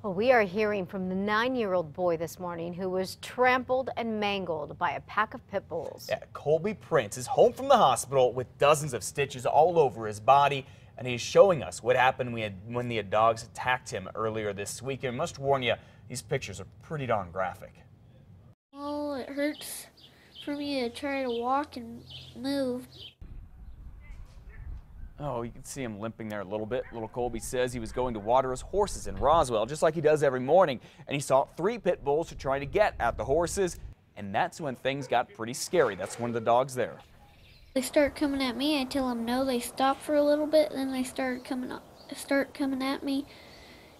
Well, we are hearing from the 9-year-old boy this morning who was trampled and mangled by a pack of pit bulls. Yeah, Colby Prince is home from the hospital with dozens of stitches all over his body, and he's showing us what happened when the dogs attacked him earlier this week. And I must warn you, these pictures are pretty darn graphic. Oh, it hurts for me to try to walk and move. Oh, you can see him limping there a little bit. Little Colby says he was going to water his horses in Roswell, just like he does every morning. And he saw 3 pit bulls to try to get at the horses. And that's when things got pretty scary. That's one of the dogs there. They start coming at me. I tell them no. They stop for a little bit. Then they start coming at me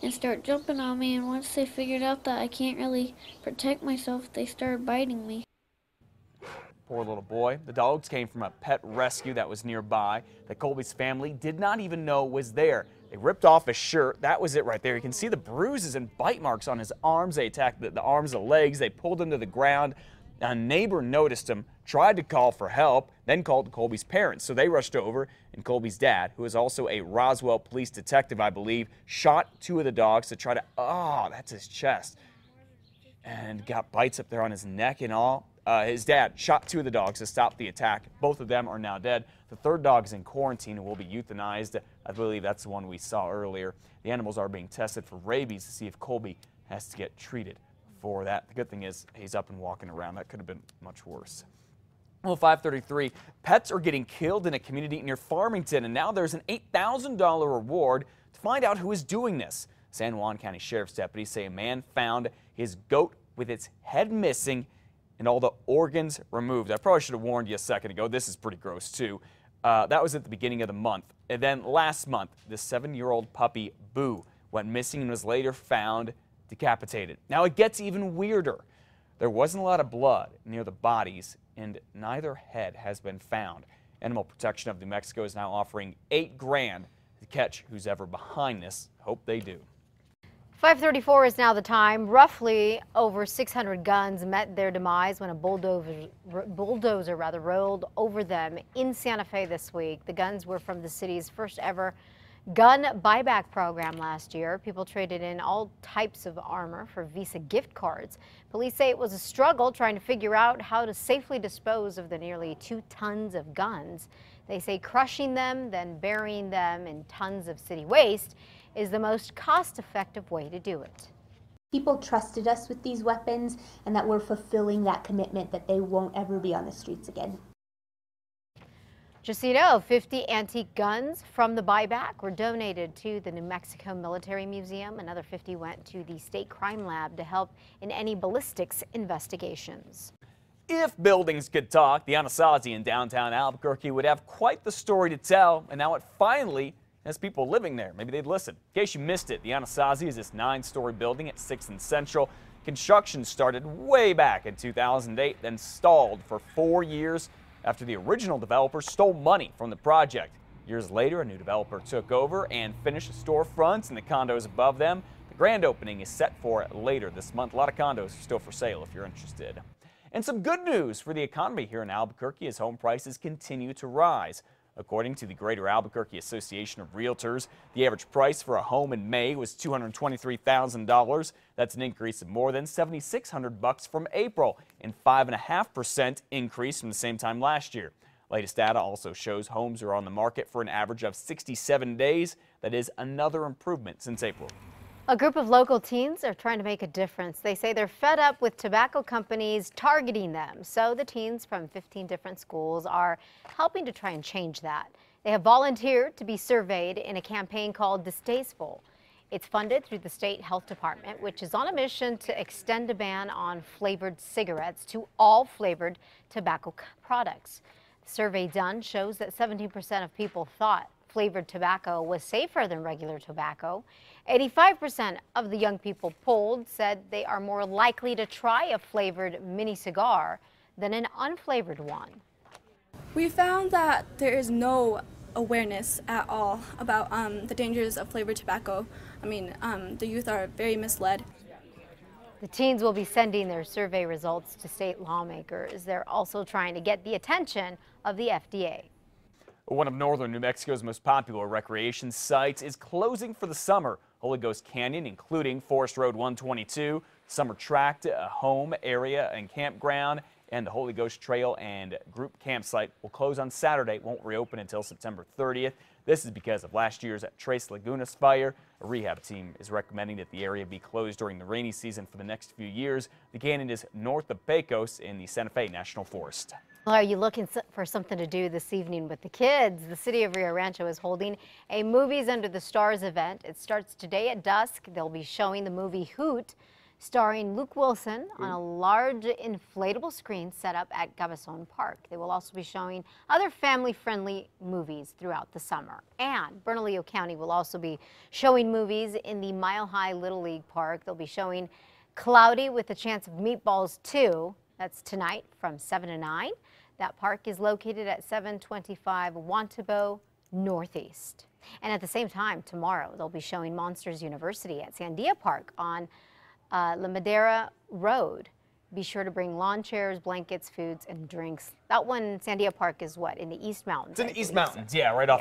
and start jumping on me. And once they figured out that I can't really protect myself, they started biting me. Poor little boy. The dogs came from a pet rescue that was nearby that Colby's family did not even know was there. They ripped off his shirt. That was it right there. You can see the bruises and bite marks on his arms. They attacked the arms, the legs. They pulled him to the ground. A neighbor noticed him, tried to call for help, then called Colby's parents. So they rushed over, and Colby's dad, who is also a Roswell police detective, I believe, shot 2 of the dogs to try to, that's his chest, and got bites up there on his neck and all. His dad shot 2 of the dogs to stop the attack. Both of them are now dead. The 3rd dog is in quarantine and will be euthanized. I believe that's the one we saw earlier. The animals are being tested for rabies to see if Colby has to get treated for that. The good thing is he's up and walking around. That could have been much worse. Well, 5:33, pets are getting killed in a community near Farmington, and now there's an $8,000 reward to find out who is doing this. San Juan County Sheriff's deputies say a man found his goat with its head missing and all the organs removed. I probably should have warned you a second ago. This is pretty gross, too. That was at the beginning of the month. And then last month, the 7-year-old puppy, Boo, went missing and was later found decapitated. Now, it gets even weirder. There wasn't a lot of blood near the bodies, and neither head has been found. Animal Protection of New Mexico is now offering $8 grand to catch who's ever behind this. Hope they do. 5:34 is now the time. Roughly over 600 guns met their demise when a bulldozer rolled over them in Santa Fe this week. The guns were from the city's first ever gun buyback program last year. People traded in all types of armor for Visa gift cards. Police say it was a struggle trying to figure out how to safely dispose of the nearly 2 tons of guns. They say crushing them, then burying them in tons of city waste is the most cost-effective way to do it. People trusted us with these weapons, and that we're fulfilling that commitment that they won't ever be on the streets again. Just so you know, 50 antique guns from the buyback were donated to the New Mexico Military Museum. Another 50 went to the State Crime Lab to help in any ballistics investigations. If buildings could talk, the Anasazi in downtown Albuquerque would have quite the story to tell, and now it finally has people living there. Maybe they'd listen. In case you missed it, the Anasazi is this 9-story building at 6th and Central. Construction started way back in 2008, then stalled for 4 years after the original developer stole money from the project. Years later, a new developer took over and finished the storefronts and the condos above them. The grand opening is set for later this month. A lot of condos are still for sale if you're interested. And some good news for the economy here in Albuquerque as home prices continue to rise. According to the Greater Albuquerque Association of Realtors, the average price for a home in May was $223,000. That's an increase of more than $7,600 from April and 5.5% increase from the same time last year. Latest data also shows homes are on the market for an average of 67 days. That is another improvement since April. A group of local teens are trying to make a difference. They say they're fed up with tobacco companies targeting them. So the teens from 15 different schools are helping to try and change that. They have volunteered to be surveyed in a campaign called Distasteful. It's funded through the state health department, which is on a mission to extend a ban on flavored cigarettes to all flavored tobacco products. The survey done shows that 17% of people thought flavored tobacco was safer than regular tobacco. 85% of the young people polled said they are more likely to try a flavored mini cigar than an unflavored one. We found that there is no awareness at all about the dangers of flavored tobacco. The youth are very misled. The teens will be sending their survey results to state lawmakers. They're also trying to get the attention of the FDA. One of northern New Mexico's most popular recreation sites is closing for the summer. Holy Ghost Canyon, including Forest Road 122, Summer Tract, a home area and campground, and the Holy Ghost Trail and group campsite will close on Saturday, won't reopen until September 30th. This is because of last year's Tres Lagunas fire. A rehab team is recommending that the area be closed during the rainy season for the next few years. The canyon is north of Pecos in the Santa Fe National Forest. Well, are you looking for something to do this evening with the kids? The city of Rio Rancho is holding a Movies Under the Stars event. It starts today at dusk. They'll be showing the movie Hoot, starring Luke Wilson, on a large inflatable screen set up at Cabazon Park. They will also be showing other family-friendly movies throughout the summer. And Bernalillo County will also be showing movies in the Mile High Little League Park. They'll be showing Cloudy with a Chance of Meatballs 2. That's tonight from 7 to 9. That park is located at 725 Wantabo Northeast. And at the same time, tomorrow, they'll be showing Monsters University at Sandia Park on La Madera Road. Be sure to bring lawn chairs, blankets, foods, and drinks. That one, Sandia Park, is what, in the East Mountains? It's in the East Mountains, yeah, right off.